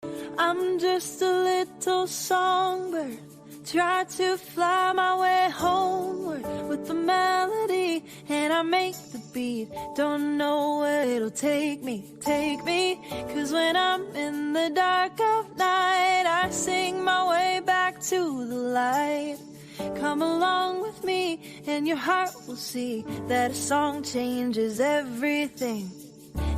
I'm just a little songbird, try to fly my way homeward with the melody, and I make the beat. Don't know where it'll take me, cause when I'm in the dark of night, I sing my way back to the light. Come along with me and your heart will see that a song changes everything.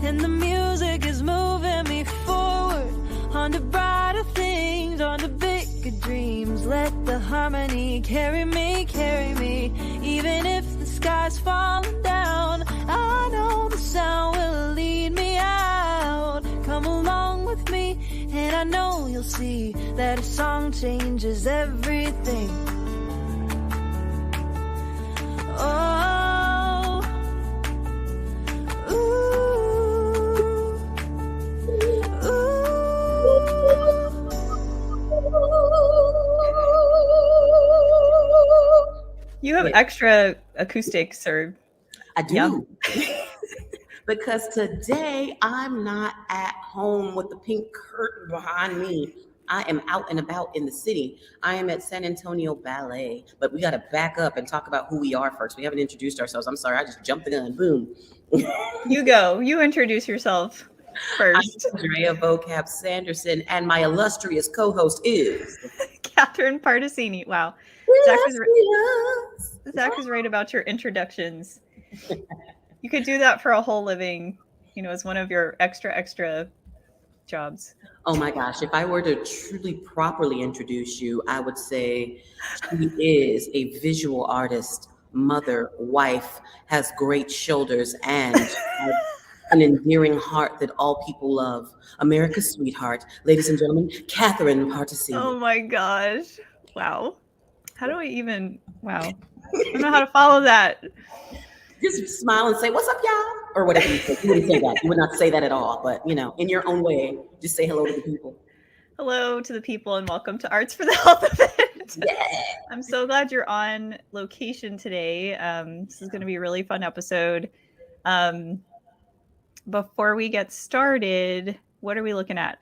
And the music is moving me forward on to brighter things, on to bigger dreams. Let the harmony carry me, even if the sky's falling down. I know the sound will lead me out. Come along with me and I know you'll see that a song changes everything. Oh, ooh, You have extra acoustics, or I do. Yeah. Because today I'm not at home with the pink curtain behind me. I am out and about in the city. I am at San Antonio Ballet, but we got to back up and talk about who we are first. We haven't introduced ourselves. I'm sorry, I just jumped the gun. Boom. You go. You introduce yourself first. I'm Andrea Vocab Sanderson, and my illustrious co-host is Catherine Particini. Wow. Zach is right about your introductions. You could do that for a whole living, as one of your extra jobs. Oh my gosh, if I were to truly properly introduce you, I would say she is a visual artist, mother, wife, has great shoulders, and an endearing heart that all people love. America's sweetheart, ladies and gentlemen, Catherine Particini. Oh my gosh. Wow. How do I even, wow. I don't know how to follow that. Just smile and say, "What's up, y'all?" Or whatever you say. You wouldn't say that. You would not say that at all. But, in your own way, just say hello to the people. Hello to the people and welcome to Arts for the Health of It. Yeah. I'm so glad you're on location today. This is going to be a really fun episode. Before we get started, what are we looking at?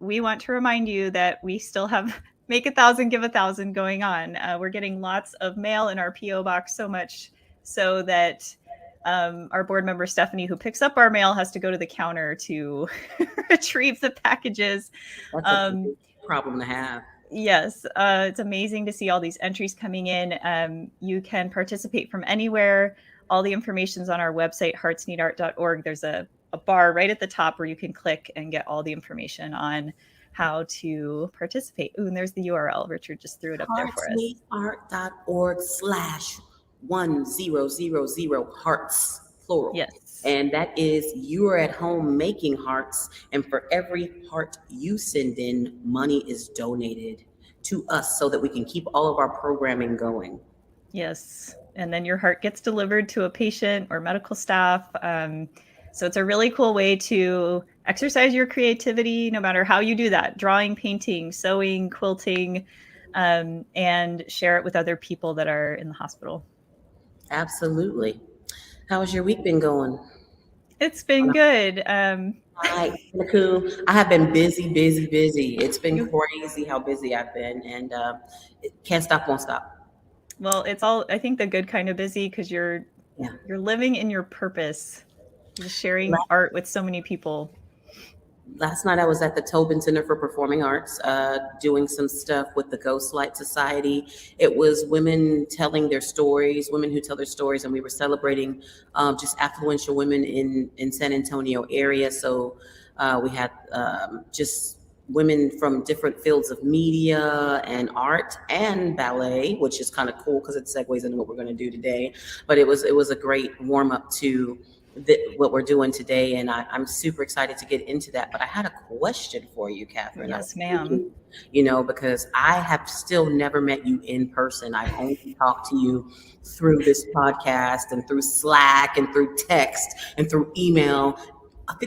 We want to remind you that we still have Make 1,000, Give 1,000 going on. We're getting lots of mail in our P.O. box, so much so that our board member, Stephanie, who picks up our mail, has to go to the counter to retrieve the packages. That's a big problem to have. Yes, it's amazing to see all these entries coming in. You can participate from anywhere. All the information's on our website, heartsneedart.org. There's a bar right at the top where you can click and get all the information on how to participate. Ooh, and there's the URL. Richard just threw it up there for us. heartsneedart.org/1000 hearts, plural. Yes. And that is, you are at home making hearts. And for every heart you send in, money is donated to us so that we can keep all of our programming going. Yes. And then your heart gets delivered to a patient or medical staff. So it's a really cool way to exercise your creativity, no matter how you do that: drawing, painting, sewing, quilting, and share it with other people that are in the hospital. Absolutely. How has your week been going? It's been good. I have been busy. It's been crazy how busy I've been, and it can't stop, won't stop. Well, it's all, I think, the good kind of busy, because you're living in your purpose, just sharing art with so many people. Last night I was at the Tobin Center for Performing Arts, doing some stuff with the Ghostlight Society. It was women telling their stories, women who tell their stories, and we were celebrating just affluential women in San Antonio area. So we had just women from different fields of media and art and ballet, which is kind of cool because it segues into what we're going to do today. But it was a great warm up to what we're doing today, and I'm super excited to get into that. But I had a question for you, Catherine. Yes, ma'am. Because I have still never met you in person. I've only talked to you through this podcast and through Slack and through text and through email.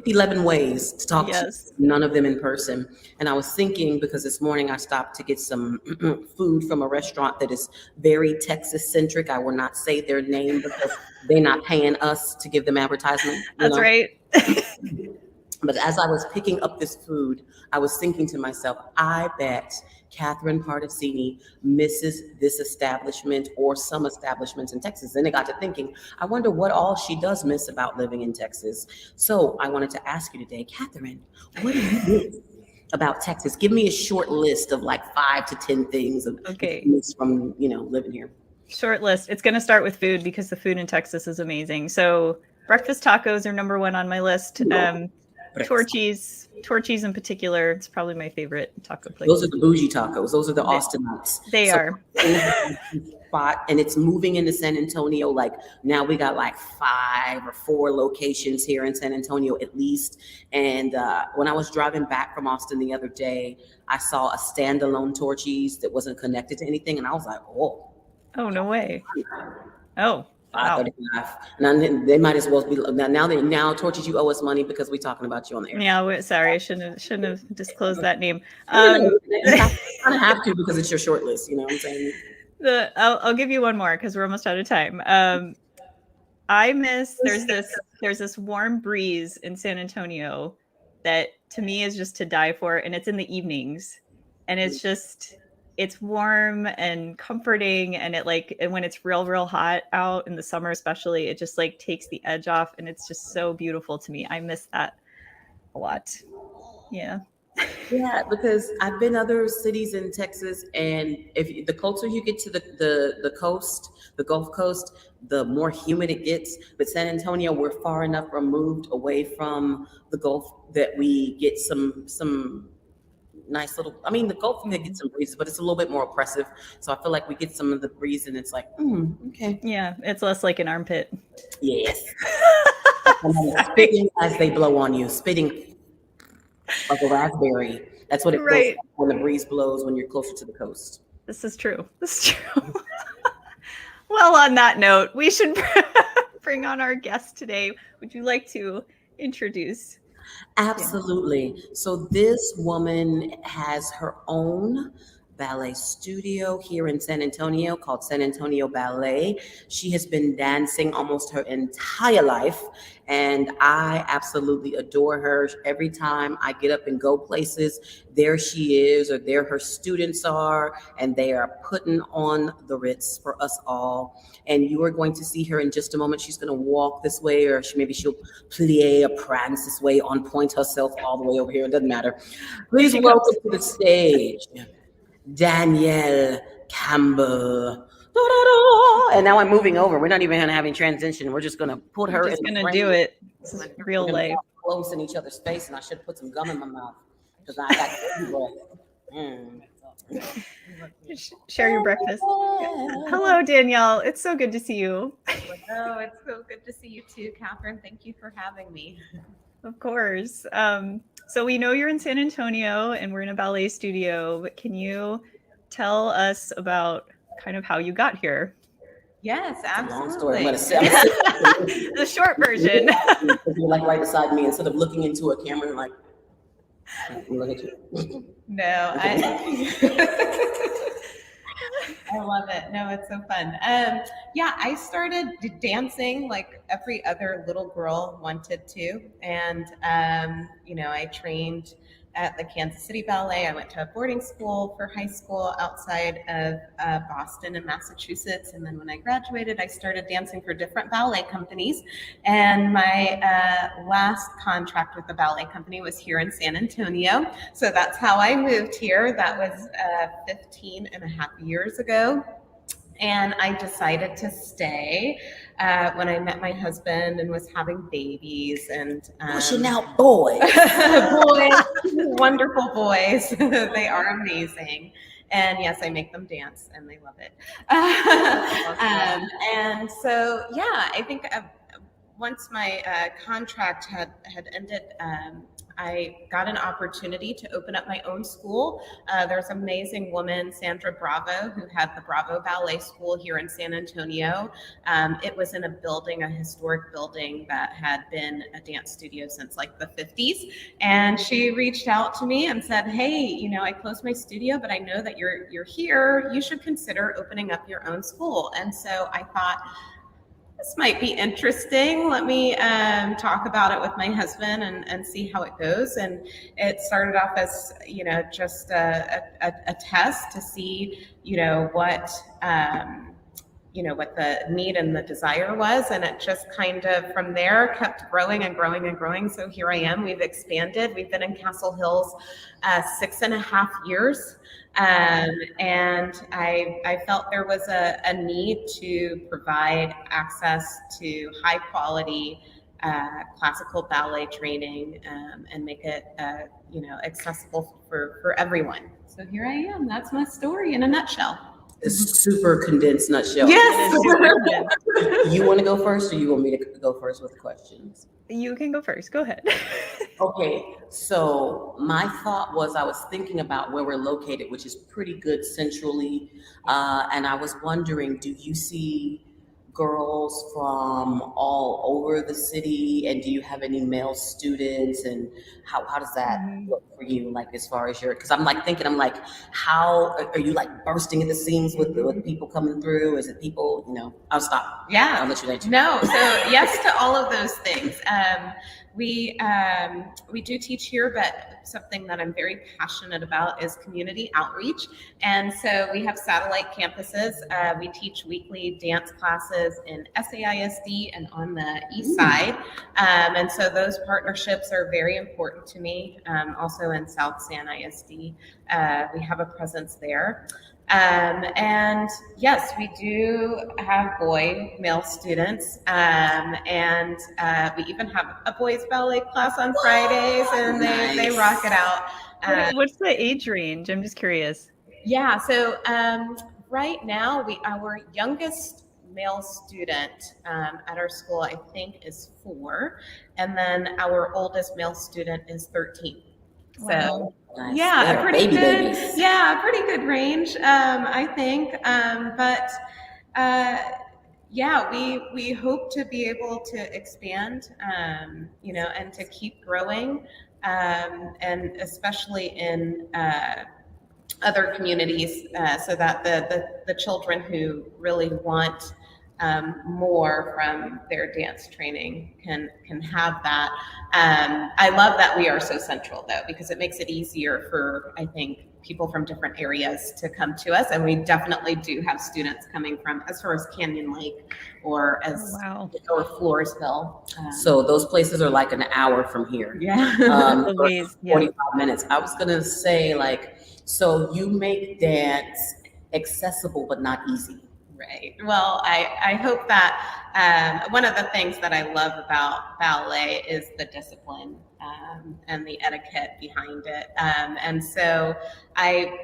11 ways to talk to you, none of them in person. And I was thinking, because this morning I stopped to get some food from a restaurant that is very Texas centric. I will not say their name because they're not paying us to give them advertisement. That's right. But as I was picking up this food, I was thinking to myself, I bet Catherine Particini misses this establishment or some establishments in Texas. Then I got to thinking, I wonder what all she does miss about living in Texas. So I wanted to ask you today, Catherine, what do you miss about Texas? Give me a short list of like 5 to 10 things of from, living here. Short list. It's going to start with food because the food in Texas is amazing. So breakfast tacos are number one on my list. Torchy's in particular, it's probably my favorite taco place. Those are the bougie tacos. Those are the Austinites. They are. Spot, and it's moving into San Antonio. Like now we got like 5 or 4 locations here in San Antonio at least. And when I was driving back from Austin the other day, I saw a standalone Torchy's that wasn't connected to anything. And I was like, oh, no way. Oh. Wow. Now they might as well be now Torchy's, you owe us money because we're talking about you on the air. Yeah, sorry, I shouldn't have disclosed that name. You kind of have to because it's your short list. You know what I'm saying? I'll give you one more because we're almost out of time. I miss there's this warm breeze in San Antonio that to me is just to die for, and it's in the evenings, and it's warm and comforting, and and when it's real hot out in the summer especially, it just like takes the edge off, and it's just so beautiful to me. I miss that a lot. Yeah. Yeah, because I've been other cities in Texas, and if the closer you get to the coast, the Gulf Coast, the more humid it gets. But San Antonio, we're far enough removed away from the Gulf that we get some nice little, the Gulf may get some breezes, but it's a little bit more oppressive. So I feel like we get some of the breeze and it's like, okay. Yeah, it's less like an armpit. Yes. Spitting as they blow on you, spitting like a raspberry. That's what it feels like when the breeze blows when you're closer to the coast. This is true. Well, on that note, we should bring on our guest today. Would you like to introduce? Absolutely. So this woman has her own ballet studio here in San Antonio called San Antonio Ballet. She has been dancing almost her entire life, and I absolutely adore her. Every time I get up and go places, there she is, or there her students are, and they are putting on the Ritz for us all. And you are going to see her in just a moment. She's going to walk this way, or maybe she'll plie or prance this way, on point herself all the way over here. It doesn't matter. Please welcome to the stage, Danielle Campbell. And now I'm moving over. We're not even having transition. We're just going to put her in. Just going to do it. This is real life. Close in each other's face, and I should put some gum in my mouth because I got Share your breakfast. Hello, Danielle. It's so good to see you. Oh, it's so good to see you too, Catherine. Thank you for having me. Of course. So we know you're in San Antonio and we're in a ballet studio, but can you tell us about kind of how you got here? Yes, absolutely. Long story. I'm gonna sit the short version. You're like right beside me, instead of looking into a camera, like look at you. No, I love it. No, it's so fun. Yeah, I started dancing like every other little girl wanted to. And, I trained at the Kansas City Ballet. I went to a boarding school for high school outside of Boston in Massachusetts. And then when I graduated, I started dancing for different ballet companies. And my last contract with the ballet company was here in San Antonio. So that's how I moved here. That was 15 and a half years ago. And I decided to stay when I met my husband and was having babies. And pushing out boys. Boys, wonderful boys. They are amazing. And yes, I make them dance and they love it. And so, yeah, I think once my contract had ended, I got an opportunity to open up my own school. There's an amazing woman, Sandra Bravo, who had the Bravo Ballet School here in San Antonio. It was in a historic building that had been a dance studio since like the 50s. And she reached out to me and said, hey, I closed my studio, but I know that you're here. You should consider opening up your own school. And so I thought, this might be interesting. Let me talk about it with my husband and see how it goes. And it started off as, just a test to see, what the need and the desire was. And it just kind of from there kept growing and growing and growing. So here I am. We've expanded. We've been in Castle Hills 6.5 years. And I felt there was a need to provide access to high quality classical ballet training and make it accessible for everyone. So here I am. That's my story in a nutshell. A super condensed nutshell. Yes. You want to go first, or you want me to go first with the questions? You can go first. Go ahead. Okay, so my thought was I was thinking about where we're located, which is pretty good centrally, and I was wondering, do you see girls from all over the city, and do you have any male students, and how does that look for you, like as far as because I'm thinking, how are you bursting at the seams with people coming through? Is it people, I'll stop. Yeah. I'll let you answer. No, so yes to all of those things. We do teach here, but something that I'm very passionate about is community outreach. And so we have satellite campuses. We teach weekly dance classes in SAISD and on the east side. And so those partnerships are very important to me. Also in South San ISD, we have a presence there. And yes, we do have male students, and we even have a boys ballet class on Fridays, and they rock it out. What's the age range? I'm just curious. Yeah, so right now our youngest male student at our school, I think, is 4, and then our oldest male student is 13. Wow. So Nice. yeah, pretty good range, I think. We hope to be able to expand, and to keep growing, and especially in other communities, so that the children who really want more from their dance training can have that. I love that we are so central, though, because it makes it easier for, I think, people from different areas to come to us, and we definitely do have students coming from as far as Canyon Lake or or Floresville. So those places are like an hour from here. Yeah. 45 minutes. I was gonna say, so you make dance accessible but not easy. Right. Well, I hope that one of the things that I love about ballet is the discipline and the etiquette behind it. And so I,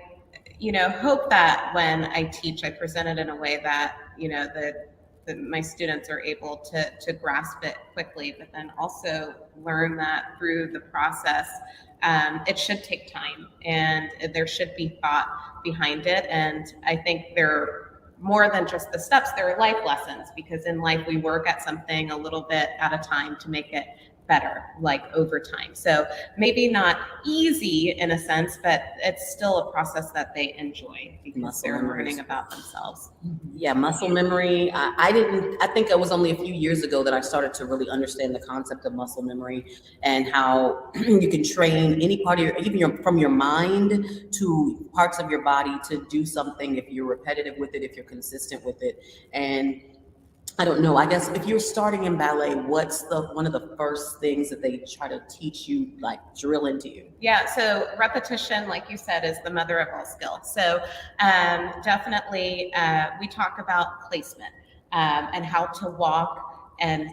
hope that when I teach, I present it in a way that, that my students are able to grasp it quickly, but then also learn that through the process, it should take time and there should be thought behind it. And I think they're more than just the steps, there are life lessons, because in life we work at something a little bit at a time to make it better, over time. So maybe not easy in a sense, but it's still a process that they enjoy because they're learning about themselves. Yeah, muscle memory. I think it was only a few years ago that I started to really understand the concept of muscle memory and how you can train any part of from your mind to parts of your body to do something if you're repetitive with it, if you're consistent with it. And I don't know, I guess if you're starting in ballet, what's one of the first things that they try to teach you, drill into you? Yeah, so repetition, like you said, is the mother of all skill. So definitely we talk about placement and how to walk and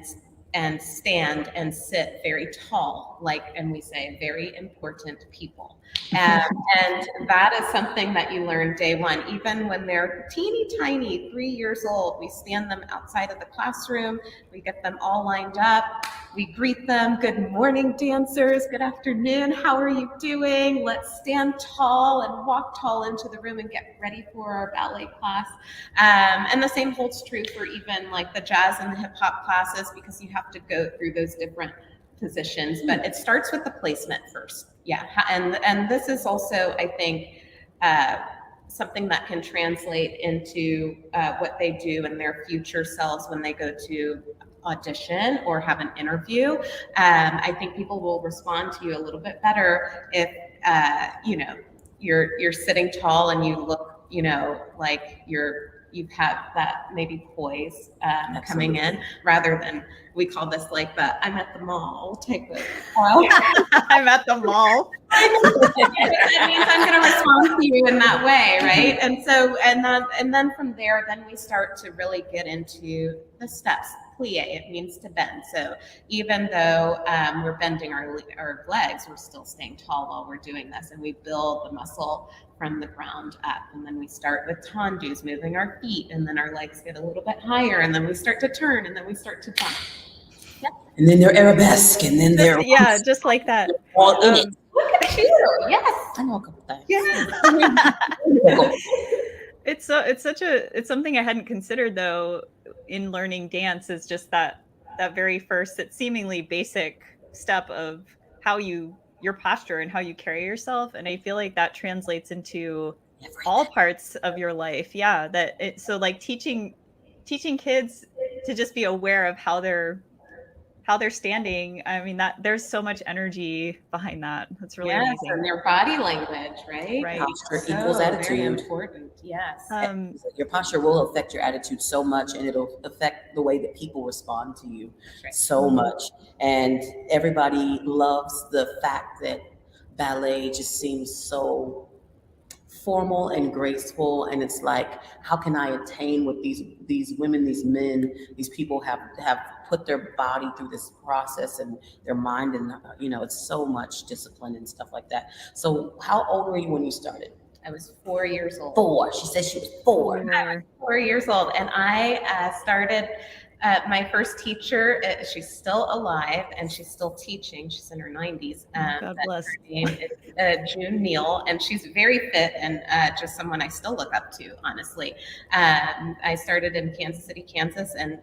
stand and sit very tall, and we say very important people. And that is something that you learn day one. Even when they're teeny tiny, 3 years old, we stand them outside of the classroom. We get them all lined up. We greet them. Good morning, dancers. Good afternoon. How are you doing? Let's stand tall and walk tall into the room and get ready for our ballet class. And the same holds true for even the jazz and the hip hop classes, because you have to go through those different positions, but it starts with the placement first. Yeah. And this is also, I think, something that can translate into what they do in their future selves when they go to audition or have an interview. I think people will respond to you a little bit better if you're sitting tall and you look, like you have that maybe poise coming in, rather than, we call this like the I'm at the mall type of I'm at the mall. That means I'm going to respond to you in that way, right? And so, and then from there, then we start to really get into the steps. Plie, it means to bend. So even though we're bending our legs, we're still staying tall while we're doing this, and we build the muscle from the ground up. And then we start with tendus, moving our feet, and then our legs get a little bit higher, and then we start to turn, and then we start to jump. Yep. And then they're arabesque, and then they're just like that. All in it. Look at you! Yes, I know a couple things. Yeah. It's something I hadn't considered though in learning dance, is just that very first, that seemingly basic step of how your posture and how you carry yourself. And I feel like that translates into all parts of your life. Yeah. So like teaching kids to just be aware of how they're standing. I mean, that there's so much energy behind that. That's really amazing. And their body language, right? Right. Posture equals attitude. Very important. Yes. Your posture will affect your attitude so much, and it'll affect the way that people respond to you so much. And everybody loves the fact that ballet just seems so formal and graceful, and it's like, how can I attain what these women, these men, these people have put their body through this process, and their mind, and it's so much discipline and stuff like that. So how old were you when you started? I was 4 years old. 4. She said she was 4. I was 4 years old, and I started. My first teacher, she's still alive and she's still teaching. She's in her 90s. God bless. Her name is June Neal, and she's very fit and just someone I still look up to, honestly. I started in Kansas City, Kansas, and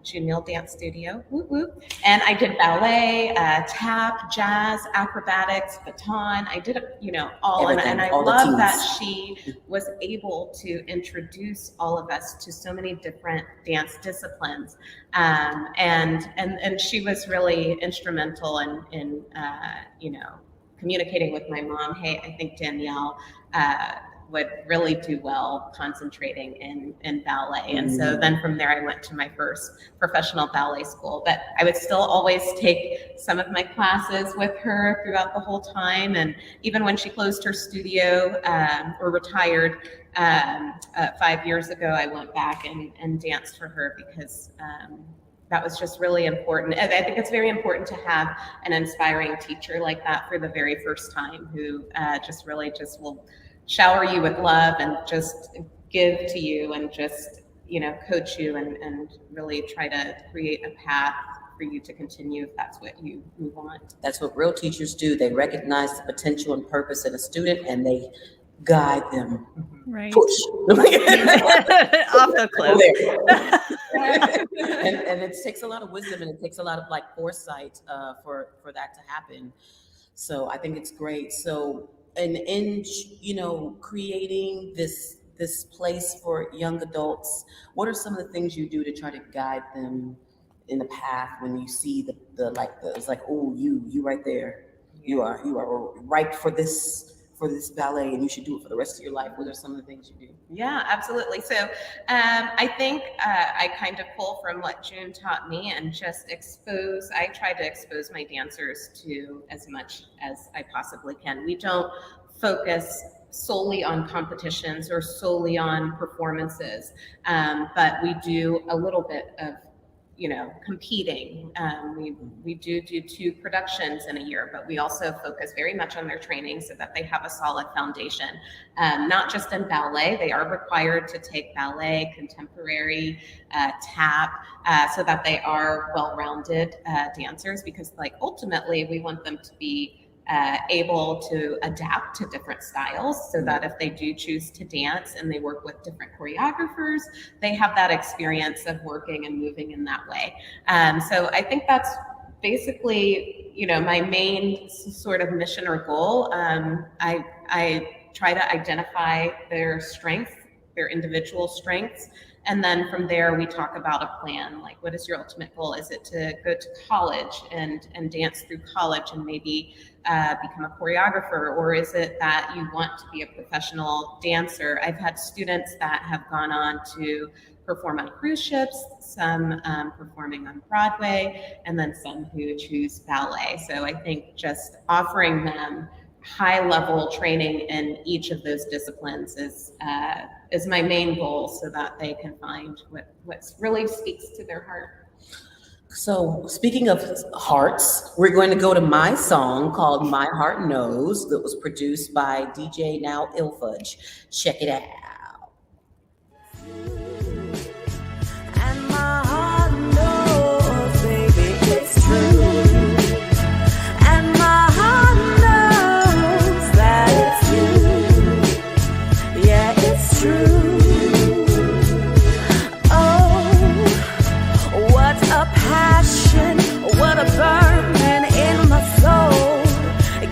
June Neal Dance Studio. Whoop, whoop. And I did ballet, tap, jazz, acrobatics, baton. I did, all. And I love that she was able to introduce all of us to so many different dance disciplines. And she was really instrumental in communicating with my mom. Hey, I think Danielle would really do well concentrating in ballet. And so then from there, I went to my first professional ballet school. But I would still always take some of my classes with her throughout the whole time. And even when she closed her studio or retired 5 years ago, I went back and danced for her because that was just really important. And I think it's very important to have an inspiring teacher like that for the very first time, who just will shower you with love and just give to you and just, coach you and really try to create a path for you to continue if that's what you want. That's what real teachers do. They recognize the potential and purpose in a student, and they guide them. Right. Push. Off the cliff. and it takes a lot of wisdom, and it takes a lot of foresight for that to happen. So I think it's great. So and in creating this place for young adults, what are some of the things you do to try to guide them in the path when you see the it's like, oh, you right there, you are ripe for this ballet, and you should do it for the rest of your life? What are some of the things you do? Yeah, absolutely. So I think I kind of pull from what June taught me and just I try to expose my dancers to as much as I possibly can. We don't focus solely on competitions or solely on performances, but we do a little bit of competing. We do 2 productions in a year, but we also focus very much on their training so that they have a solid foundation. Not just in ballet, they are required to take ballet, contemporary, tap, so that they are well-rounded dancers, because ultimately we want them to be able to adapt to different styles, so that if they do choose to dance and they work with different choreographers, they have that experience of working and moving in that way. So I think that's basically, my main sort of mission or goal. I try to identify their strengths, their individual strengths. And then from there, we talk about a plan. Like, what is your ultimate goal? Is it to go to college and dance through college and maybe become a choreographer? Or is it that you want to be a professional dancer? I've had students that have gone on to perform on cruise ships, some performing on Broadway, and then some who choose ballet. So I think just offering them high-level training in each of those disciplines is my main goal, so that they can find what really speaks to their heart. So speaking of hearts, we're going to go to my song called My Heart Knows, that was produced by DJ Now Ilfudge. Check it out. And my heart knows, baby, it's true. And my heart knows that it's you. Yeah, it's true. Oh, what a passion, what a burning in my soul.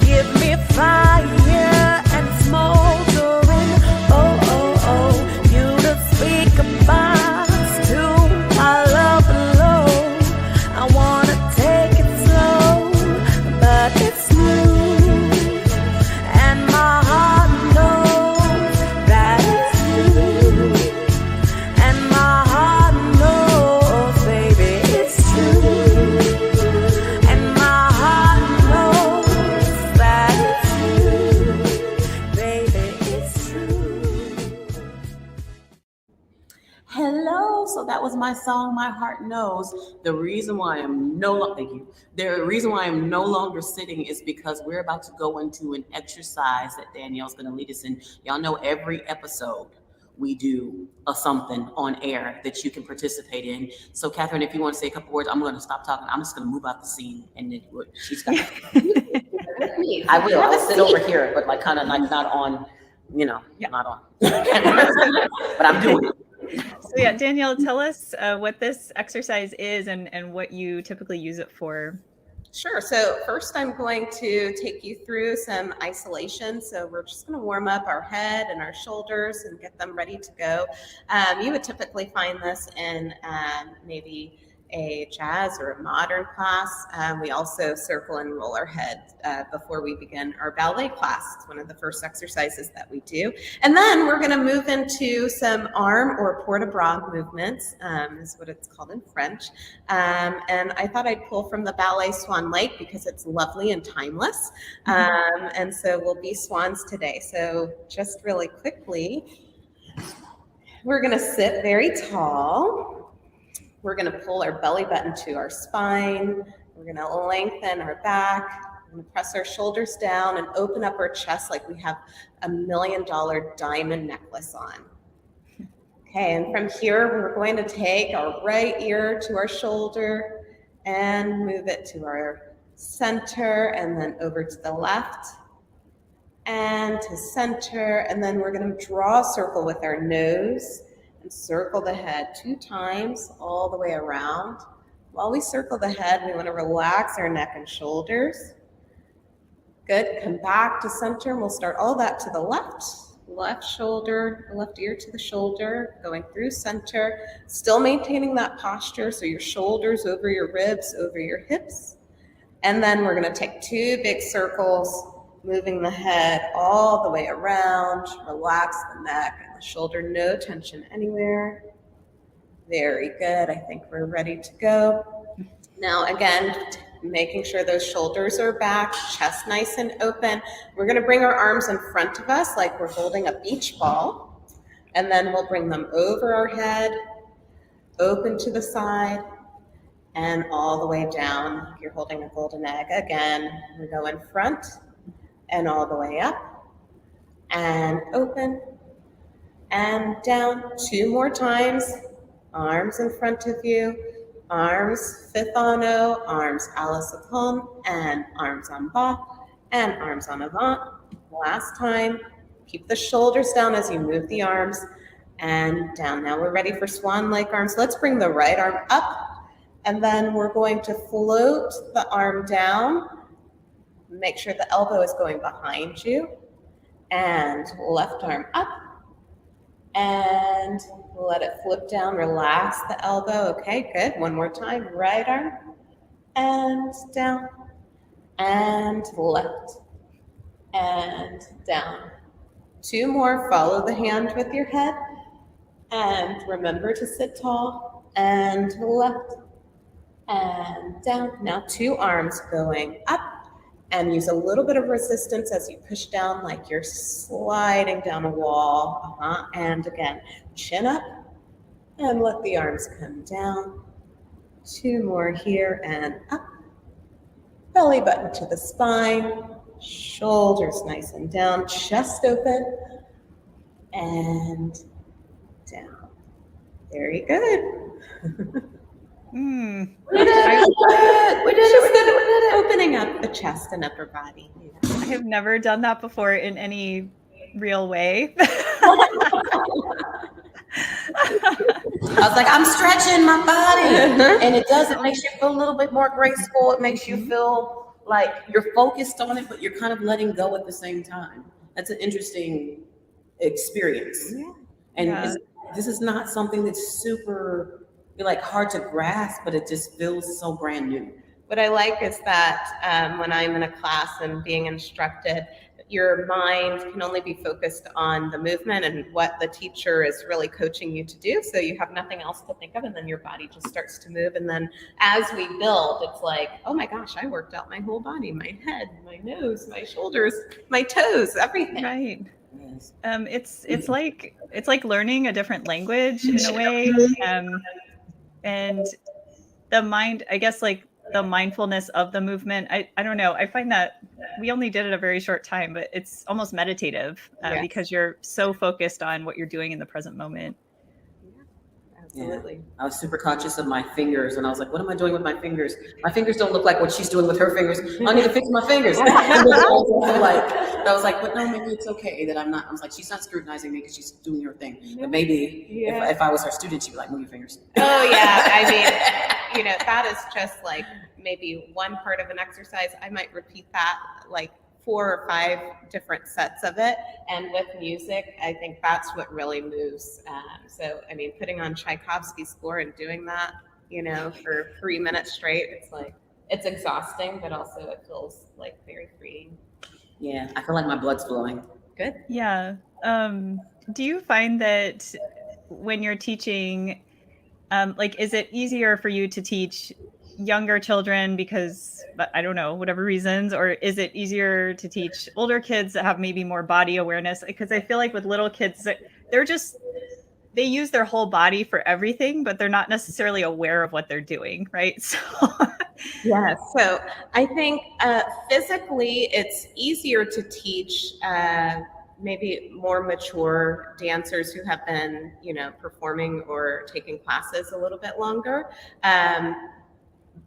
Give me fire and smoldering. Oh, oh, oh, you to speak about to my love alone. I wanna take it slow, but it's new. And my heart knows that it's you. And my heart knows, baby, it's true. And my heart knows that it's you. Baby, it's true. Hello. So that was my song, My Heart Knows. The reason why I'm no longer sitting is because we're about to go into an exercise that Danielle's going to lead us in. Y'all know every episode we do a something on air that you can participate in. So Catherine, if you want to say a couple words, I'm going to stop talking. I'm just going to move out the scene, and then she's got. I will. I'll sit over here, but like kind of like not on, not on. But I'm doing it. So yeah, Danielle, tell us what this exercise is and what you typically use it for. Sure. So first I'm going to take you through some isolation. So we're just going to warm up our head and our shoulders and get them ready to go. You would typically find this in maybe a jazz or a modern class. We also circle and roll our head before we begin our ballet class. It's one of the first exercises that we do. And then we're going to move into some arm or port-de-bras movements, is what it's called in French. And I thought I'd pull from the Ballet Swan Lake because it's lovely and timeless. And so we'll be swans today. So just really quickly, we're going to sit very tall. We're going to pull our belly button to our spine. We're going to lengthen our back. We're going to press our shoulders down and open up our chest like we have a $1 million diamond necklace on. Okay, and from here, we're going to take our right ear to our shoulder and move it to our center, and then over to the left and to center. And then we're going to draw a circle with our nose. Circle the head 2 times all the way around. While we circle the head, we want to relax our neck and shoulders. Good. Come back to center, and we'll start all that to the left shoulder, left ear to the shoulder, going through center, still maintaining that posture. So your shoulders over your ribs, over your hips. And then we're going to take 2 big circles, moving the head all the way around. Relax the neck and the shoulder, no tension anywhere. Very good. I think we're ready to go. Now, again, making sure those shoulders are back, chest nice and open. We're going to bring our arms in front of us like we're holding a beach ball. And then we'll bring them over our head, open to the side, and all the way down like you're holding a golden egg. Again, we go in front and all the way up, and open, and down. 2 more times. Arms in front of you, arms fifth en haut, arms à la seconde, and arms en bas, and arms en avant. Last time. Keep the shoulders down as you move the arms, and down. Now we're ready for swan lake arms. Let's bring the right arm up, and then we're going to float the arm down. Make sure the elbow is going behind you. and left arm up, and let it flip down. Relax the elbow. Okay, good. One more time. Right arm and down and left and down. Two more. Follow the hand with your head, and remember to sit tall and left and down. Now 2 arms going up, and use a little bit of resistance as you push down like you're sliding down a wall. And again, chin up and let the arms come down. 2 more here and up. Belly button to the spine. Shoulders nice and down. Chest open and down. Very good. Mm. We did it. Opening up the chest and upper body. Yeah. I have never done that before in any real way. I was like, I'm stretching my body. And it does, it makes you feel a little bit more graceful. It makes you feel like you're focused on it, but you're kind of letting go at the same time. That's an interesting experience. Yeah. And this is not something that's super like hard to grasp, but it just feels so brand new. What I like is that when I'm in a class and being instructed, your mind can only be focused on the movement and what the teacher is really coaching you to do. So you have nothing else to think of, and then your body just starts to move. And then as we build, it's like, oh my gosh, I worked out my whole body, my head, my nose, my shoulders, my toes, everything. Right. Yes. It's like learning a different language in a way. And the mind, I guess, like the mindfulness of the movement. I don't know. I find that we only did it a very short time, but it's almost meditative because you're so focused on what you're doing in the present moment. Absolutely. Yeah. I was super conscious of my fingers, and I was like, what am I doing with my fingers? My fingers don't look like what she's doing with her fingers. I need to fix my fingers. I was like, but no, maybe it's okay that I'm not. I was like, she's not scrutinizing me because she's doing her thing. But maybe if I was her student, she'd be like, move your fingers. Oh, yeah. I mean, that is just like maybe one part of an exercise. I might repeat that like 4 or 5 different sets of it. And with music, I think that's what really moves. So, I mean, putting on Tchaikovsky's score and doing that, for 3 minutes straight, it's like, it's exhausting, but also it feels like very freeing. Yeah, I feel like my blood's flowing. Good. Yeah. Do you find that when you're teaching, is it easier for you to teach younger children because, I don't know, whatever reasons, or is it easier to teach older kids that have maybe more body awareness? Because I feel like with little kids, they use their whole body for everything, but they're not necessarily aware of what they're doing, right? So yeah, so I think physically it's easier to teach maybe more mature dancers who have been, performing or taking classes a little bit longer.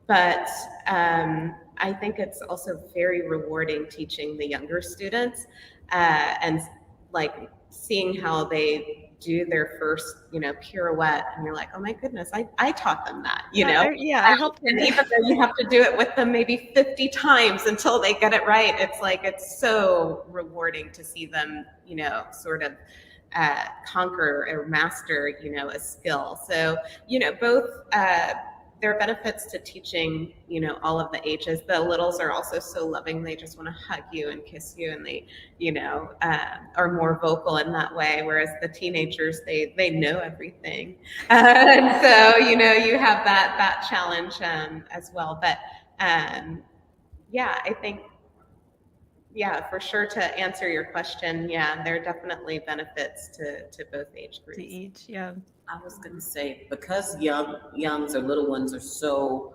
But I think it's also very rewarding teaching the younger students and like seeing how they do their first, pirouette, and you're like, oh my goodness, I taught them that, I helped them. And even though you have to do it with them maybe 50 times until they get it right, it's so rewarding to see them, sort of conquer or master, a skill. So, both there are benefits to teaching, all of the ages. The littles are also so loving. They just want to hug you and kiss you, and they, are more vocal in that way. Whereas the teenagers, they know everything. And so, you have that challenge as well. But I think, for sure, to answer your question, there are definitely benefits to both age groups. To each, yeah. I was going to say, because youngs or little ones are so,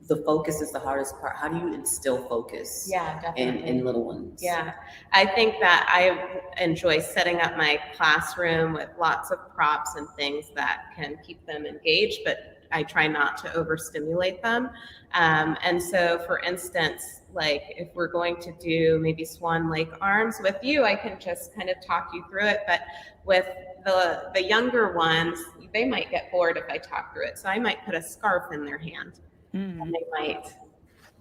the focus is the hardest part. How do you instill focus in little ones? Yeah, I think that I enjoy setting up my classroom with lots of props and things that can keep them engaged, but I try not to overstimulate them. And so, for instance, like if we're going to do maybe Swan Lake arms with you, I can just kind of talk you through it. But with the younger ones, they might get bored if I talk through it. So I might put a scarf in their hand, and they might,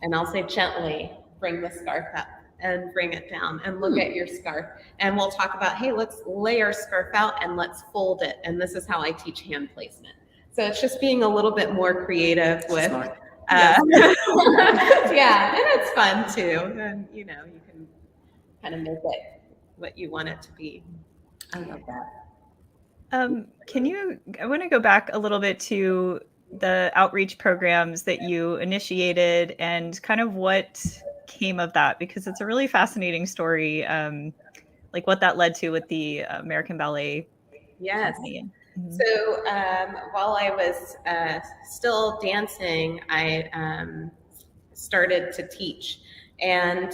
and I'll say gently, bring the scarf up and bring it down and look at your scarf. And we'll talk about, hey, let's lay our scarf out and let's fold it. And this is how I teach hand placement. So it's just being a little bit more creative with, yeah, and it's fun too. And, you know, you can kind of make it what you want it to be. I love that. I want to go back a little bit to the outreach programs that you initiated and kind of what came of that, because it's a really fascinating story, like what that led to with the American Ballet. Yes. Company. So while I was still dancing, I started to teach, and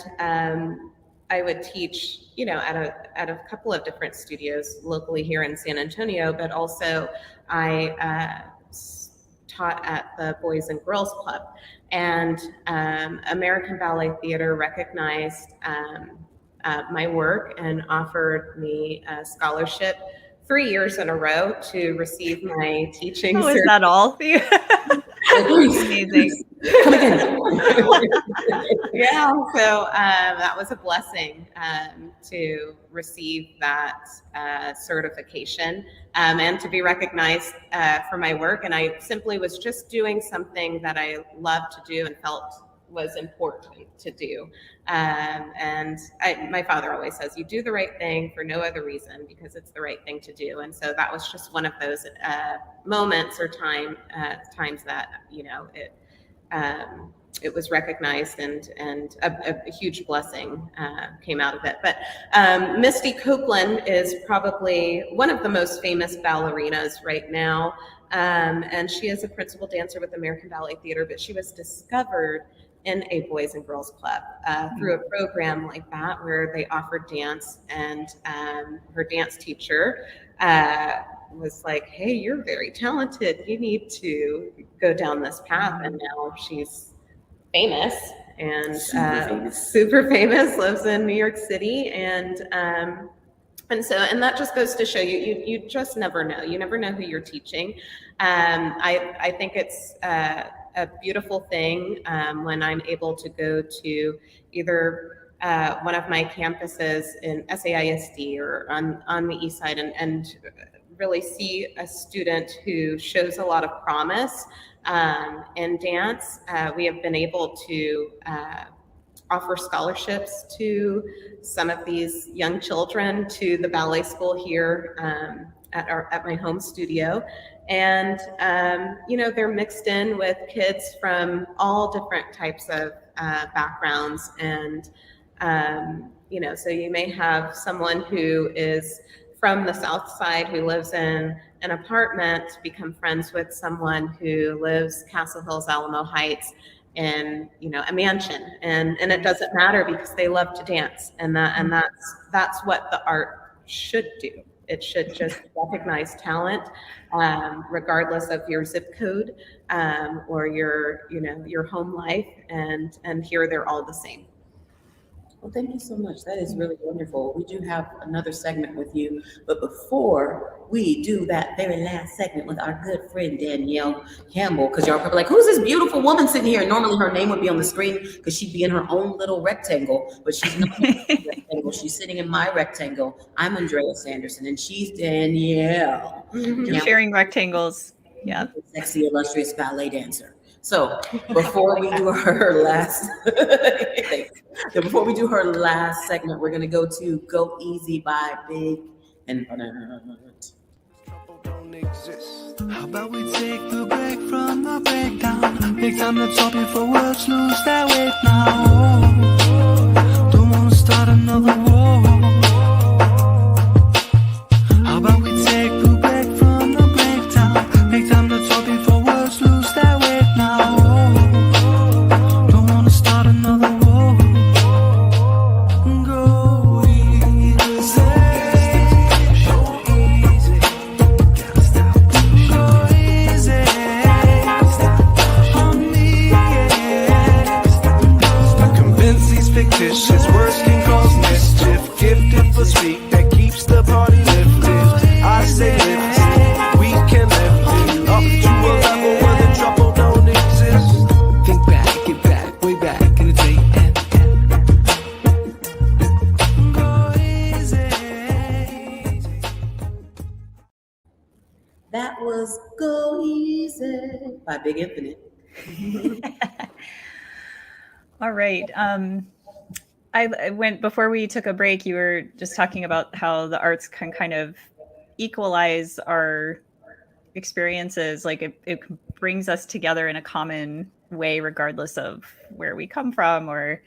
I would teach, you know, at a couple of different studios locally here in San Antonio, but also I taught at the Boys and Girls Club. And American Ballet Theater recognized my work and offered me a scholarship 3 years in a row to receive my teaching. Oh, is that all? Amazing. Come again. Yeah, so that was a blessing to receive that certification and to be recognized for my work. And I simply was just doing something that I loved to do and felt was important to do. And my father always says, you do the right thing for no other reason because it's the right thing to do. And so that was just one of those moments or times that, you know, it was recognized and a huge blessing came out of it. But Misty Copeland is probably one of the most famous ballerinas right now. And she is a principal dancer with American Ballet Theater, but she was discovered in a Boys and Girls Club through a program like that where they offered dance, and her dance teacher was like, hey, you're very talented, you need to go down this path. And now she's famous and super famous, lives in New York City, and that just goes to show you just never know. You never know who you're teaching. I think it's a beautiful thing when I'm able to go to either one of my campuses in SAISD or on the East Side and really see a student who shows a lot of promise in dance. We have been able to offer scholarships to some of these young children to the ballet school here at my home studio. And, you know, they're mixed in with kids from all different types of backgrounds. And, you know, so you may have someone who is from the South Side who lives in an apartment become friends with someone who lives Castle Hills, Alamo Heights, in, you know, a mansion. And it doesn't matter because they love to dance. And that's what the art should do. It should just recognize talent, regardless of your zip code or your home life. And here they're all the same. Well, thank you so much. That is really wonderful. We do have another segment with you, but before we do that very last segment with our good friend Danielle Campbell, because y'all probably like, who's this beautiful woman sitting here? And normally her name would be on the screen because she'd be in her own little rectangle, but she's not in the rectangle. She's sitting in my rectangle. I'm Andrea Sanderson, and she's Danielle. You're sharing rectangles. Yeah. Sexy, illustrious ballet dancer. So before we do her last, segment, we're gonna go to "Go Easy" by Big and Bernard. How about we take the break from the breakdown? Make time to talk before words lose their weight now. Don't wanna start another war. How about we take the break from the breakdown? Make time to talk before words lose their weight now. Don't wanna start another war. Go easy. Fictitious words can cause mischief. Gifted for speak that keeps the party lifted. I say lifted, we can lift it up to a level where the trouble don't exist. Think back, get back, way back in the day. was Go Easy by Big Infinite. All right. I went before we took a break. You were just talking about how the arts can kind of equalize our experiences. Like it brings us together in a common way, regardless of where we come from or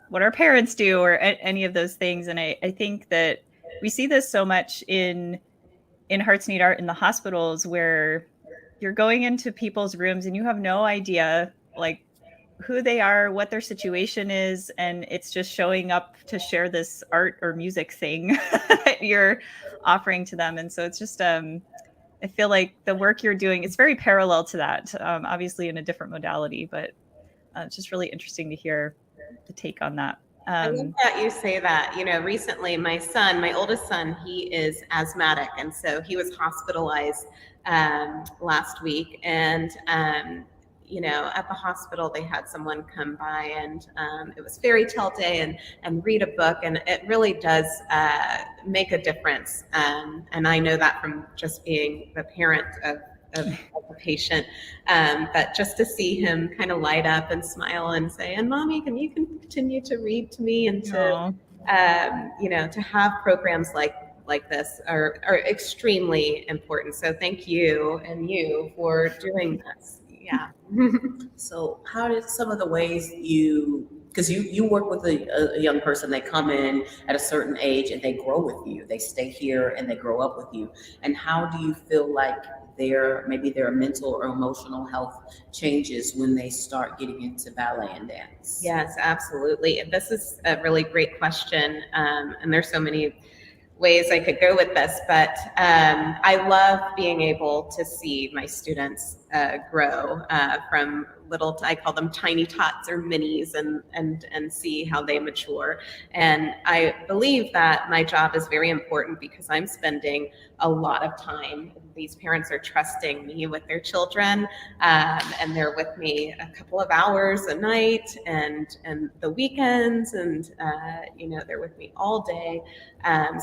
what our parents do or any of those things. And I think that we see this so much in Hearts Need Art in the hospitals, where you're going into people's rooms and you have no idea like who they are, what their situation is, and it's just showing up to share this art or music thing that you're offering to them. And so it's just I feel like the work you're doing, it's very parallel to that, obviously in a different modality, but it's just really interesting to hear the take on that. I love that you say that. You know, recently my oldest son, he is asthmatic. And so he was hospitalized last week. And, you know, at the hospital, they had someone come by and it was fairy tale day and read a book. And it really does make a difference. And I know that from just being the parent of the patient, but just to see him kind of light up and smile and say, and mommy, can you continue to read to me, and to, you know, to have programs like this are extremely important. So thank you and you for doing this. Yeah. So how did some of the ways because you work with a young person, they come in at a certain age and they grow with you, they stay here and they grow up with you. And how do you feel like their mental or emotional health changes when they start getting into ballet and dance? Yes, absolutely. This is a really great question. And there's so many ways I could go with this, but I love being able to see my students grow from little, I call them tiny tots or minis, and see how they mature. And I believe that my job is very important because I'm spending a lot of time. These parents are trusting me with their children, and they're with me a couple of hours a night and the weekends, and you know, they're with me all day.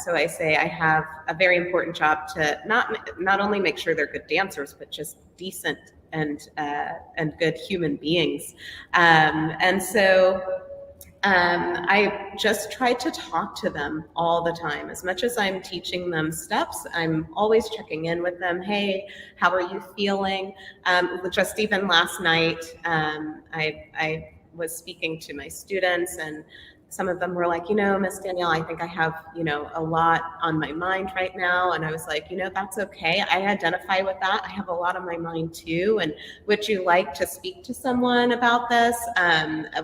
So I say I have a very important job to not only make sure they're good dancers, but just decent and good human beings. And so I just try to talk to them all the time. As much as I'm teaching them steps, I'm always checking in with them. Hey, how are you feeling? Just even last night, I was speaking to my students, and some of them were like, you know, Miss Danielle, I think I have, you know, a lot on my mind right now. And I was like, you know, that's okay. I identify with that. I have a lot on my mind too. And would you like to speak to someone about this?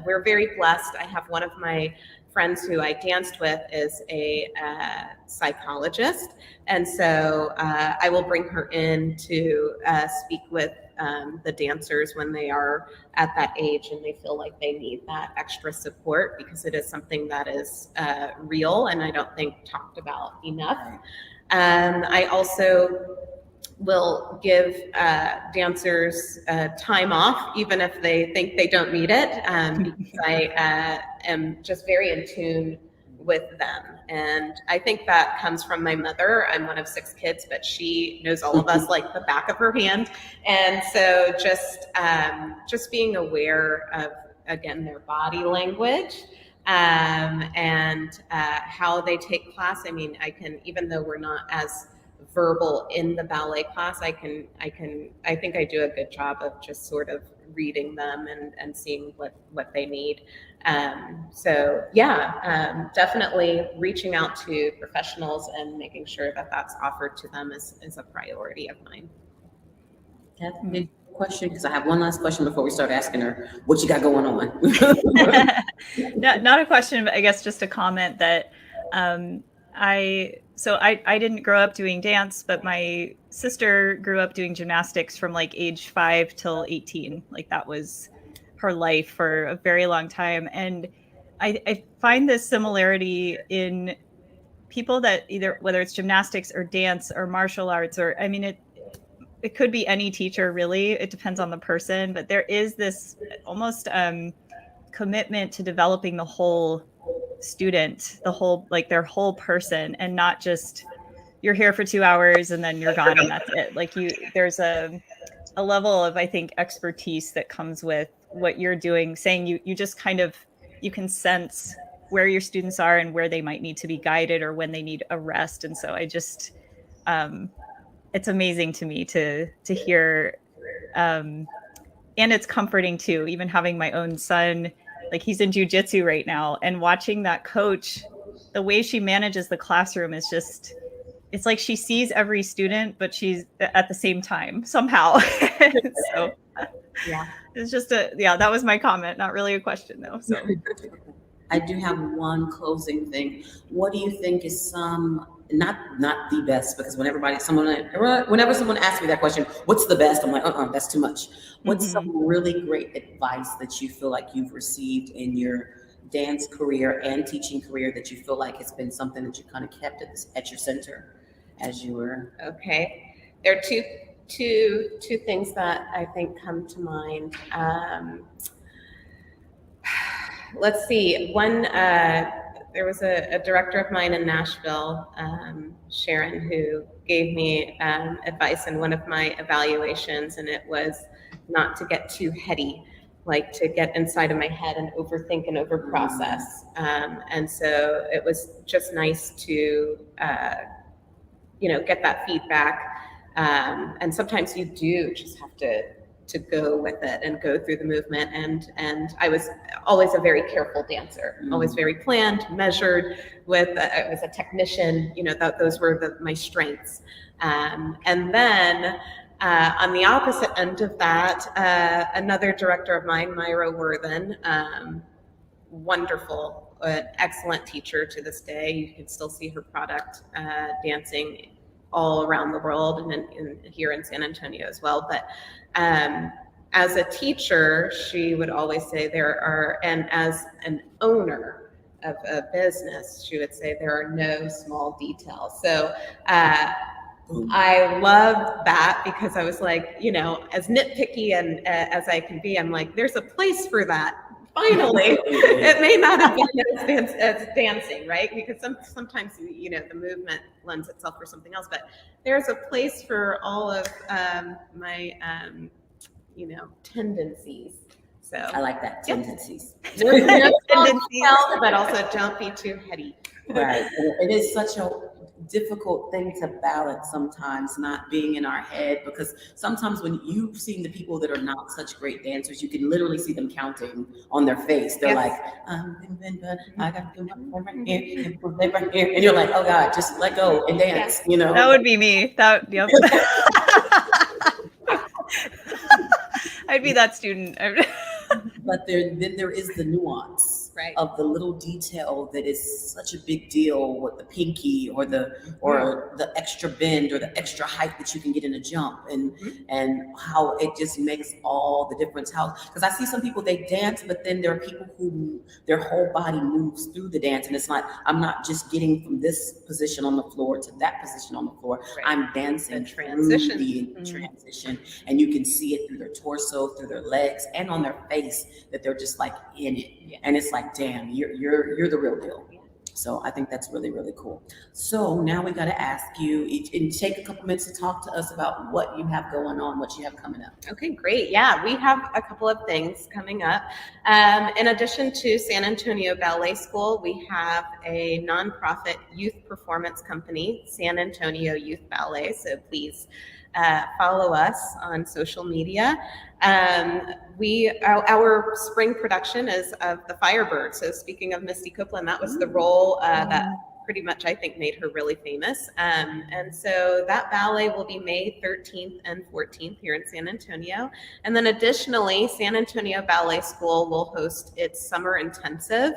We're very blessed. I have one of my friends who I danced with is a psychologist. And so I will bring her in to speak with the dancers when they are at that age and they feel like they need that extra support, because it is something that is real and I don't think talked about enough. I also will give dancers time off, even if they think they don't need it, because I am just very in tune with them. And I think that comes from my mother. I'm one of 6 kids, but she knows all of us like the back of her hand. And so just being aware of, again, their body language, and how they take class. I mean, I can, even though we're not as verbal in the ballet class, I think I do a good job of just sort of reading them and seeing what they need. So yeah, definitely reaching out to professionals and making sure that that's offered to them is a priority of mine. That's a big question, because I have one last question before we start asking her what you got going on. Not a question, but I guess just a comment that I didn't grow up doing dance, but my sister grew up doing gymnastics from like age 5 till 18. Like that was her life for a very long time. And I find this similarity in people that either, whether it's gymnastics or dance or martial arts, or, I mean, it could be any teacher really, it depends on the person, but there is this almost commitment to developing the whole student, the whole, like their whole person, and not just you're here for 2 hours and then you're gone and that's it. Like there's a level of, I think, expertise that comes with what you're doing, saying you just kind of, you can sense where your students are and where they might need to be guided or when they need a rest. And so I just, it's amazing to me to hear, and it's comforting too, even having my own son, like he's in jujitsu right now, and watching that coach, the way she manages the classroom is just, it's like she sees every student, but she's at the same time somehow. So Yeah. it's just that was my comment, not really a question though. So I do have one closing thing. What do you think is not the best, because whenever someone asks me that question, what's the best? I'm like, that's too much. What's some really great advice that you feel like you've received in your dance career and teaching career that you feel like has been something that you kind of kept at your center as you were? Okay. There are two things that I think come to mind. Let's see. One, there was a director of mine in Nashville, Sharon, who gave me advice in one of my evaluations, and it was not to get too heady, like to get inside of my head and overthink and overprocess. And so it was just nice to, get that feedback. And sometimes you do just have to go with it and go through the movement. And I was always a very careful dancer, always very planned, measured. I was a technician, those were my strengths. And then on the opposite end of that, another director of mine, Myra Worthen, wonderful, excellent teacher to this day. You can still see her product dancing all around the world and here in San Antonio as well. But as a teacher, she would always say and as an owner of a business, she would say there are no small details. So I love that, because I was like, as nitpicky and as I can be, I'm like, there's a place for that. Finally, it may not have been as dancing, right? Because sometimes, the movement lends itself for something else, but there's a place for all of my, tendencies. So I like that, tendencies. But also don't be too heady. Right. It is such a difficult thing to balance sometimes, not being in our head, because sometimes when you've seen the people that are not such great dancers, you can literally see them counting on their face. They're like, I got to do my right here, and you're like, oh God, just let go and dance. That would be me. Yep. I'd be that student. But then there is the nuance, right, of the little detail that is such a big deal, with the pinky or the extra bend or the extra height that you can get in a jump, and how it just makes all the difference. Because I see some people, they dance, but then there are people who their whole body moves through the dance, and it's like, I'm not just getting from this position on the floor to that position on the floor. Right. I'm dancing through the transition, and you can see it through their torso, through their legs, and on their face, that they're just like in it. Yeah. And it's like, damn, you're the real deal. Yeah. So I think that's really, really cool. So now we got to ask you and take a couple minutes to talk to us about what you have going on, what you have coming up. Okay, great. Yeah, we have a couple of things coming up. In addition to San Antonio Ballet School, we have a nonprofit youth performance company, San Antonio Youth Ballet. So please follow us on social media. Our spring production is of The Firebird. So speaking of Misty Copeland, that was the role that pretty much, I think, made her really famous. And so that ballet will be May 13th and 14th here in San Antonio. And then additionally, San Antonio Ballet School will host its summer intensive.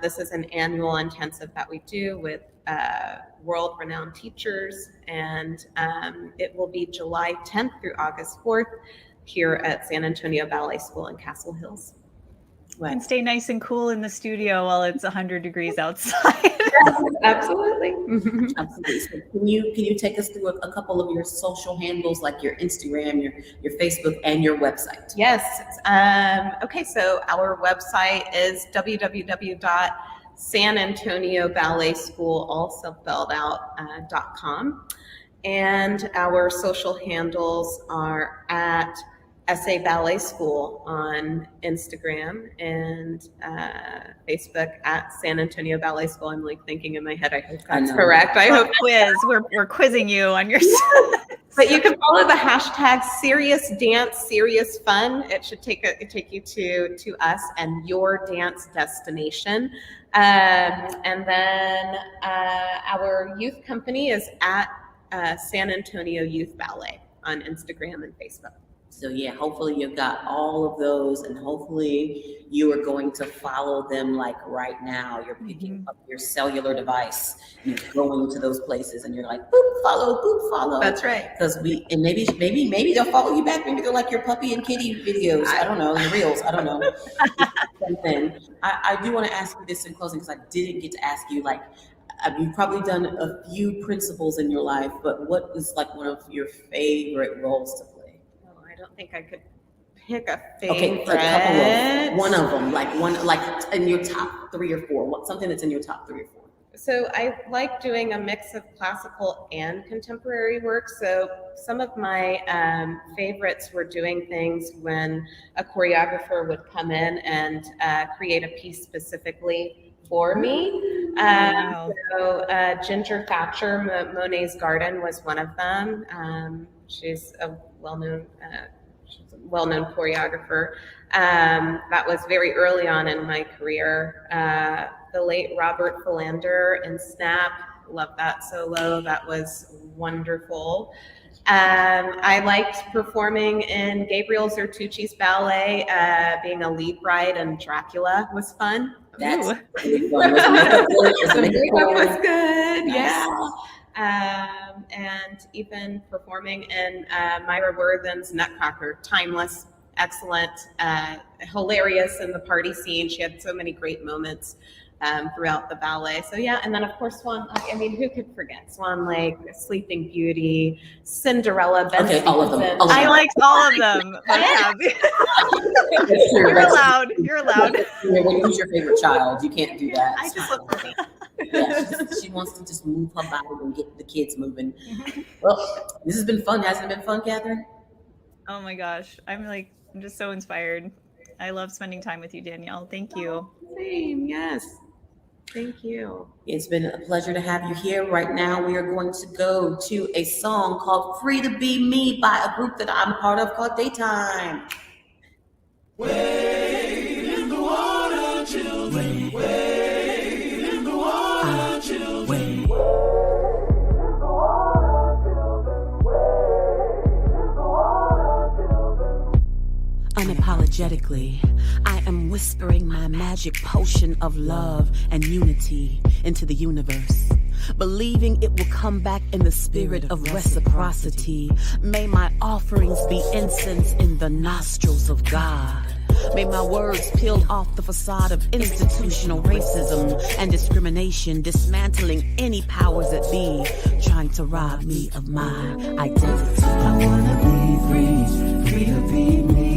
This is an annual intensive that we do with world-renowned teachers, and it will be July 10th through August 4th here at San Antonio Ballet School in Castle Hills. Right. And stay nice and cool in the studio while it's 100 degrees outside. Yes, absolutely. Absolutely. So can you take us through a couple of your social handles, like your Instagram, your Facebook, and your website? Yes. Okay, so our website is San Antonio Ballet School, also spelled out, .com. And our social handles are at SA Ballet School on Instagram and Facebook at San Antonio Ballet School. I'm like thinking in my head, I hope that's correct. I hope quiz. We're quizzing you on your. But you can follow the hashtag Serious Dance, Serious Fun. It should take you to us and your dance destination. And then our youth company is at San Antonio Youth Ballet on Instagram and Facebook. So yeah, hopefully you've got all of those, and hopefully you are going to follow them like right now. You're picking up your cellular device and you're going to those places and you're like, boop, follow. That's right. Because maybe they'll follow you back. Maybe they're like your puppy and kitty videos. I don't know, your reels. I don't know. Something. I do want to ask you this in closing, because I didn't get to ask you, like, you've probably done a few principals in your life, but what is like one of your favorite roles to play? I don't think I could pick a favorite. Okay, a couple of one of them, like in your top 3 or 4. Something that's in your top 3 or 4. So I like doing a mix of classical and contemporary work. So some of my favorites were doing things when a choreographer would come in and create a piece specifically for me. Wow. So Ginger Thatcher, Monet's Garden was one of them. She's a well-known choreographer. That was very early on in my career. The late Robert Philander in Snap, love that solo. That was wonderful. I liked performing in Gabriel Zertucci's ballet. Being a lead bride in Dracula was fun. That's The makeup was good. Nice. Yeah. And even performing in Myra Worthen's Nutcracker, timeless, excellent, hilarious in the party scene. She had so many great moments throughout the ballet. So yeah, and then of course Swan Lake. I mean, who could forget Swan Lake, Sleeping Beauty, Cinderella, Ben Okay, all of them. Stevenson. All of them. I liked all of them. You're allowed. You're allowed. Who's your favorite child? You can't do that. I just look pretty. Yeah, she wants to just move her body and get the kids moving. Well, this has been fun. Hasn't it been fun, Catherine? Oh my gosh. I'm just so inspired. I love spending time with you, Danielle. Thank you. Same, yes. Thank you. It's been a pleasure to have you here. Right now, we are going to go to a song called Free to Be Me by a group that I'm a part of called Daytime. Wade in the water, children. Wade in the water, children. Unapologetically, I am whispering my magic potion of love and unity into the universe, believing it will come back in the spirit of reciprocity. May my offerings be incense in the nostrils of God. May my words peel off the facade of institutional racism and discrimination, dismantling any powers that be trying to rob me of my identity. I wanna be free, free to be me.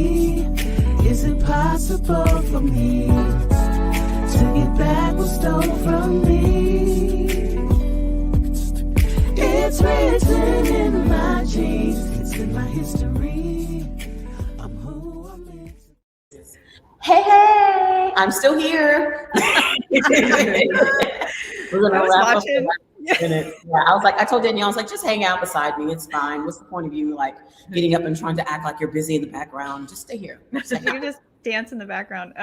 Is it possible for me to get back what's stolen from me? It's written in my genes, it's in my history. I'm who I'm meant to be. Hey, I'm still here. We're gonna wrap up in like a minute. Yeah, I told Danielle, I was like, just hang out beside me. It's fine. What's the point of you like getting up and trying to act like you're busy in the background? Just stay here. You can just dance in the background.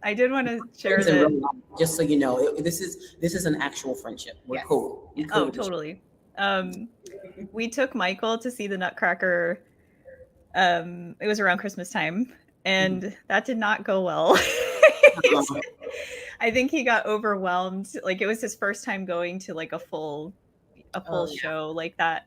I did want to share It's in that. real life, just so you know, this is an actual friendship. We're Yes. cool. We're cool Oh, with each other. totally. We took Michael to see the Nutcracker. It was around Christmas time, and that did not go well. I think he got overwhelmed. Like, it was his first time going to like a full show like that.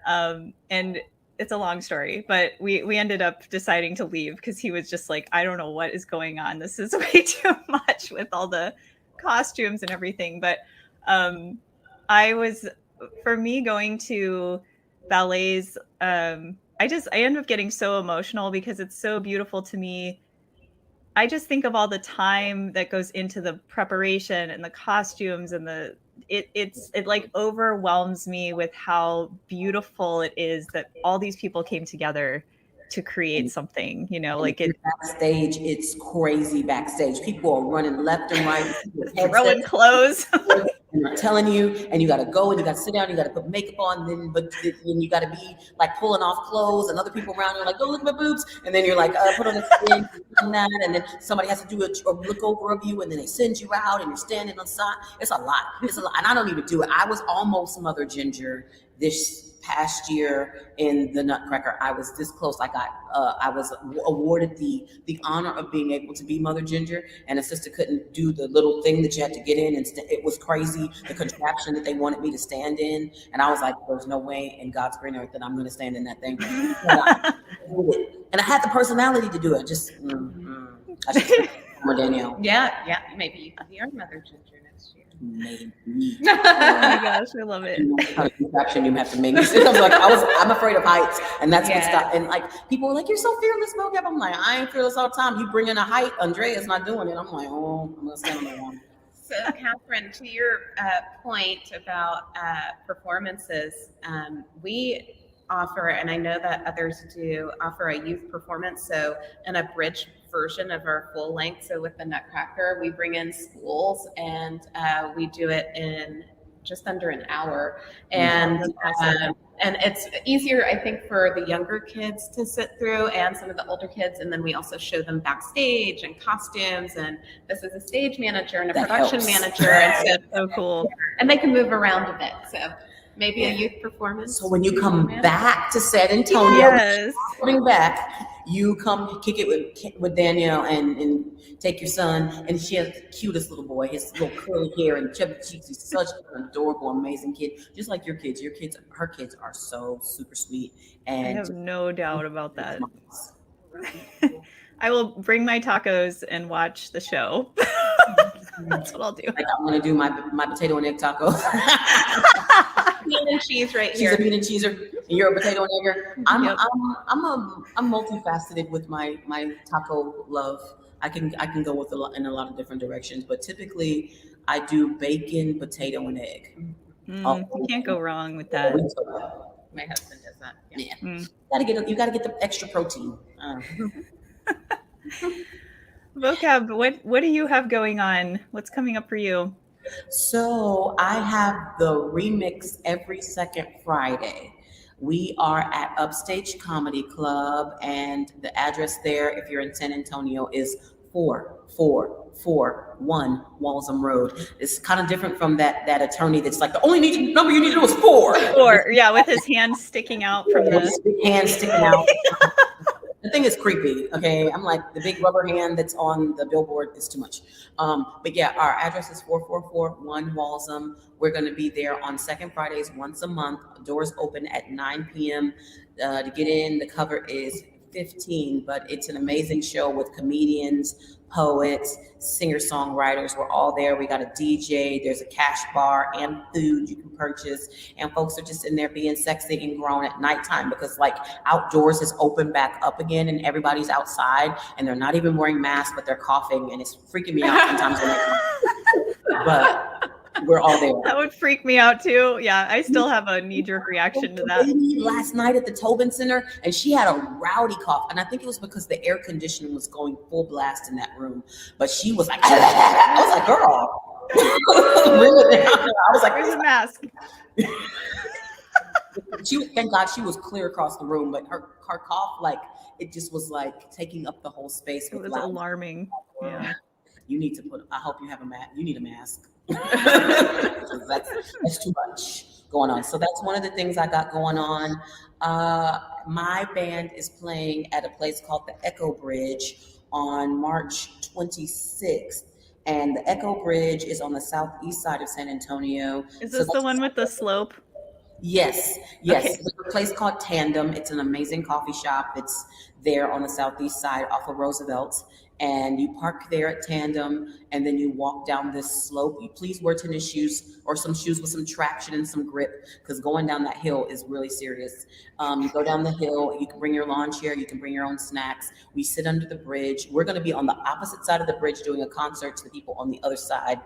And it's a long story, but we ended up deciding to leave because he was just like, I don't know what is going on. This is way too much with all the costumes and everything. But for me, going to ballets, I end up getting so emotional because it's so beautiful to me. I just think of all the time that goes into the preparation and the costumes and it like overwhelms me with how beautiful it is that all these people came together to create something, you know, like it backstage, it's crazy backstage. People are running left and right, throwing clothes. And I'm telling you, and you got to go and you got to sit down, you got to put makeup on, but then you got to be like pulling off clothes, and other people around you are like, oh, look at my boobs. And then you're like, put on a skin and that. And then somebody has to do a look over of you, and then they send you out and you're standing on side. It's a lot. It's a lot. And I don't even do it. I was almost Mother Ginger this past year in the Nutcracker. I was this close. I was awarded the honor of being able to be Mother Ginger, and a sister couldn't do the little thing that you had to get in, and it was crazy, the contraption that they wanted me to stand in, and I was like, there's no way in God's green earth that I'm going to stand in that thing. And I had the personality to do it. I just more Danielle. Yeah, maybe you can be our Mother Ginger next year. Maybe. Oh my gosh, I love it. Contraption you have to make me sit. I'm afraid of heights, and that's what stopped. And like people were like, "You're so fearless, Mocap." I'm like, I ain't fearless all the time. You bring in a height, Andrea's not doing it. I'm like, oh, I'm gonna stand on that one. So, Catherine, to your point about performances, we offer, and I know that others do, offer a youth performance. So, an abridged version of our full length. So, with the Nutcracker, we bring in schools, and we do it in just under an hour. And and it's easier, I think, for the younger kids to sit through and some of the older kids. And then we also show them backstage and costumes. And this is a stage manager and a production manager. And so cool. And they can move around a bit. So maybe a youth performance. So when you come back to San Antonio, coming back, you come kick it with Danielle and take your son, and she has the cutest little boy, his little curly hair and chubby cheeks. He's such an adorable, amazing kid, just like your kids. Her kids are so super sweet. And I have no doubt about that. I will bring my tacos and watch the show. That's what I'll do. Like I'm gonna do my potato and egg taco. Bean and cheese right She's here. a bean and cheeser, and you're a potato and egger. I'm multifaceted with my taco love. I can go with in a lot of different directions, but typically I do bacon, potato, and egg. You can't go wrong with that. My husband does that. Yeah. You gotta get the extra protein. Vocab, what do you have going on? What's coming up for you? So I have the remix every second Friday. We are at Upstage Comedy Club, and the address there, if you're in San Antonio, is 4441 Walsham Road. It's kind of different from that attorney that's like, the only number you need to know is 4. 4, yeah, with his hand sticking out from his big hand sticking out. The thing is creepy, okay? I'm like, the big rubber hand that's on the billboard is too much. But yeah, our address is 4441 Walsham. We're going to be there on second Fridays once a month. Doors open at 9 p.m. To get in, the cover is $15, but it's an amazing show with comedians, poets, singer-songwriters. We're all there. We got a DJ. There's a cash bar and food you can purchase. And folks are just in there being sexy and grown at nighttime, because like outdoors is open back up again and everybody's outside and they're not even wearing masks, but they're coughing, and it's freaking me out sometimes. But we're all there. That would freak me out too. Yeah, I still have a knee-jerk reaction to that. Last night at the Tobin Center, and she had a rowdy cough, and I think it was because the air conditioning was going full blast in that room. But she was like, I was like, girl, I was like, where's the mask? Thank God she was clear across the room, but her cough, like it just was like taking up the whole space. It was alarming. Yeah. You need to I hope you have a mask. You need a mask. that's too much going on. So that's one of the things I got going on. My band is playing at a place called the Echo Bridge on March 26th. And the Echo Bridge is on the southeast side of San Antonio. Is this the one with the slope? Yes. Okay. It's a place called Tandem. It's an amazing coffee shop. It's there on the southeast side off of Roosevelt. and you park there at Tandem, and then you walk down this slope. You please wear tennis shoes or some shoes with some traction and some grip, because going down that hill is really serious. You go down the hill, you can bring your lawn chair, you can bring your own snacks. We sit under the bridge. We're going to be on the opposite side of the bridge doing a concert to the people on the other side.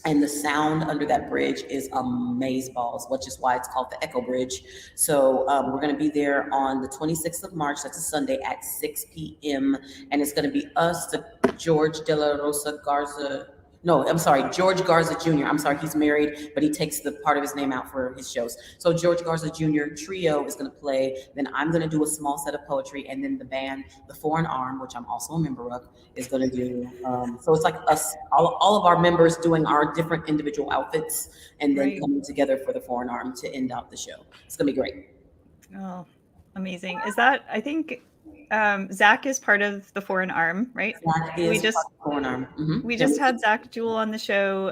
And the sound under that bridge is amazeballs, which is why it's called the Echo Bridge. So we're going to be there on the 26th of March. That's a Sunday at 6 p.m. And it's going to be us, the George Garza Jr. I'm sorry, he's married, but he takes the part of his name out for his shows. So George Garza Jr. trio is going to play. Then I'm going to do a small set of poetry. And then the band, the Foreign Arm, which I'm also a member of, is going to do. So it's like us, all of our members doing our different individual outfits and then coming together for the Foreign Arm to end out the show. It's going to be great. Oh, amazing. Is that, I think, Zach is part of the Foreign Arm, right? Zach is part of the Foreign Arm. Mm-hmm. We just had Zach Jewell on the show,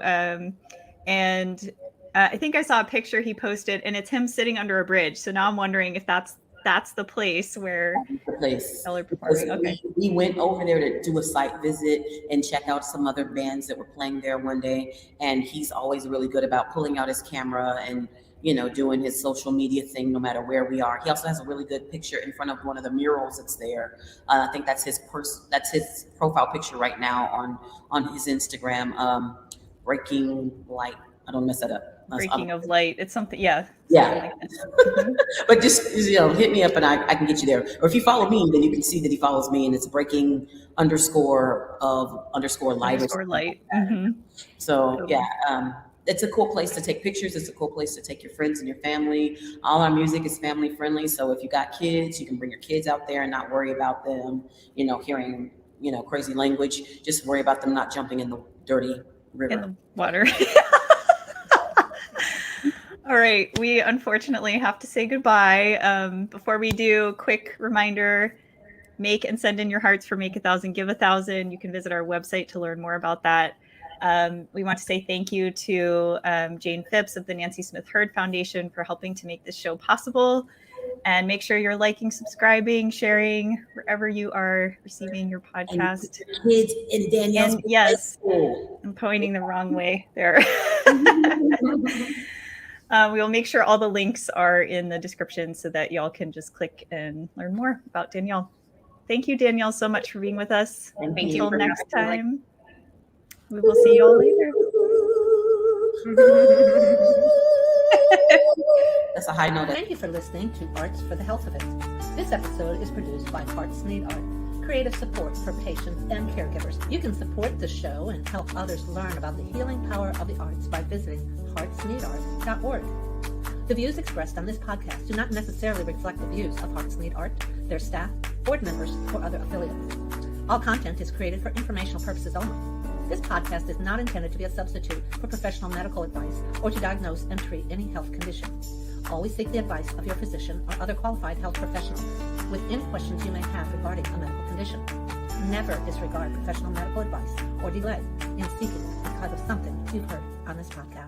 and I think I saw a picture he posted, and it's him sitting under a bridge. So now I'm wondering if that's the place where y'all are performing. Okay. We went over there to do a site visit and check out some other bands that were playing there one day, and he's always really good about pulling out his camera and doing his social media thing no matter where we are. He also has a really good picture in front of one of the murals that's there. I think that's his profile picture right now on his Instagram. Breaking Light. I don't mess that up. Breaking of Light. It's something, yeah. Yeah. Something like that. But just hit me up and I can get you there. Or if you follow me, then you can see that he follows me, and it's breaking _light. _light. Mm-hmm. So yeah. It's a cool place to take pictures. It's a cool place to take your friends and your family. All our music is family friendly. So if you got kids, you can bring your kids out there and not worry about them, hearing, crazy language. Just worry about them not jumping in the dirty river. In the water. All right. We unfortunately have to say goodbye. Before we do, quick reminder, make and send in your hearts for Make 1,000, Give 1,000. You can visit our website to learn more about that. We want to say thank you to Jane Phipps of the Nancy Smith Heard Foundation for helping to make this show possible. And make sure you're liking, subscribing, sharing wherever you are receiving your podcast. And kids and Danielle. Yes, I'm pointing the wrong way there. We will make sure all the links are in the description so that y'all can just click and learn more about Danielle. Thank you, Danielle, so much for being with us. Until next time. We will see you all later. That's a high note. Thank you for listening to Arts for the Health of It. This episode is produced by Hearts Need Art, creative support for patients and caregivers. You can support the show and help others learn about the healing power of the arts by visiting heartsneedart.org. The views expressed on this podcast do not necessarily reflect the views of Hearts Need Art, their staff, board members, or other affiliates. All content is created for informational purposes only. This podcast is not intended to be a substitute for professional medical advice or to diagnose and treat any health condition. Always seek the advice of your physician or other qualified health professional with any questions you may have regarding a medical condition. Never disregard professional medical advice or delay in seeking it because of something you've heard on this podcast.